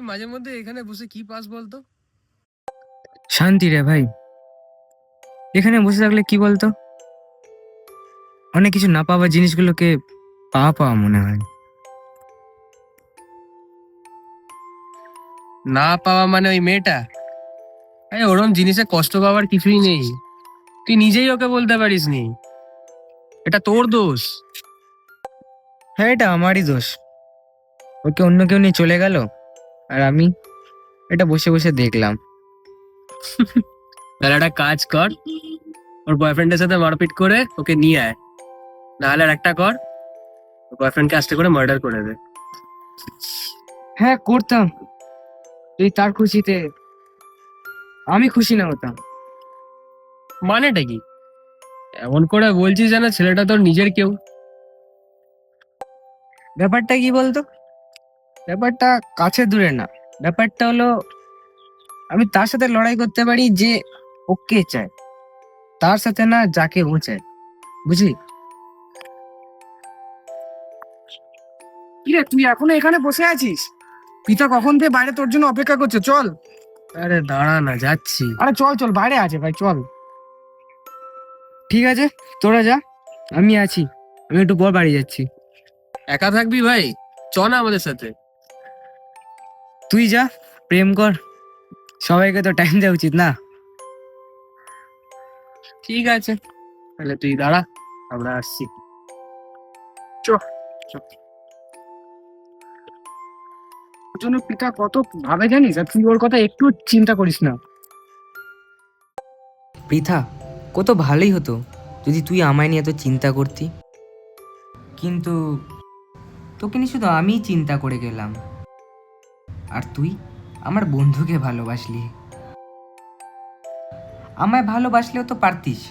মাঝে মধ্যে এখানে বসে কি পাস বলতো? শান্তি রে ভাই। এখানে বসে থাকলে কি বলতো, অনেক কিছু না পাওয়া জিনিসগুলোকে পাওয়া পাওয়া মনে হয়। না পাওয়া মানে ওই মেয়েটা? আরে ওরম জিনিসে কষ্ট পাওয়ার কিছুই নেই। তুই নিজেই ওকে বলতে পারিস নি। এটা তোর দোষ। হ্যাঁ, এটা আমারই দোষ। ওকে অন্য কেউ নিয়ে চলে গেল, আর আমি এটা বসে বসে দেখলাম। তাহলে একটা কাজ কর, ওর বয়ফ্রেন্ডের সাথে মারপিট করে ওকে নিয়ে আয়। নাহলে আর একটা কর, ওর বয়ফ্রেন্ডকে আস্তে করে মার্ডার করে দে। হ্যাঁ, করতাম, তুই তার খুশিতে আমি খুশি না হতাম। মানেটা কি? এমন করে বলছিস যেন ছেলেটা তোর নিজের কেউ। ব্যাপারটা কি বলতো, ব্যাপারটা কাছে দূরে না, ব্যাপারটা হলো আমি তার সাথে লড়াই করতে পারি যে ওকে চায়, তার সাথে না যাকে ও চায়, বুঝলি? কিরে, তুই এখনো এখানে বসে আছিস? পিতা কখন থেকে বাইরে তোর জন্য অপেক্ষা করছে, চল। আরে দাঁড়া না, যাচ্ছি। আরে চল চল, বাইরে আছে ভাই, চল। ঠিক আছে, তোরা যা, আমি আছি, আমি একটু পর বাড়ি যাচ্ছি। একা থাকবি ভাই? চ না আমাদের সাথে। তুই যা, প্রেম কর, সবাইকে তো টাইম দেওয়া উচিত না? ঠিক আছে, তাহলে তুই দাঁড়া, আমরা আসছি। তোর জন্য পিতা কত ভাবে জানিস, আর তুই ওর কথা একটু চিন্তা করিস না। পৃথা, কত ভালোই হতো যদি তুই আমায় নিয়ে এত চিন্তা করতি, কিন্তু তোকে নিয়ে শুধু আমিই চিন্তা করে গেলাম, আর তুই আমার বন্ধুকে ভালোবাসলি। আমায় ভালোবাসলেও তো পারতিস।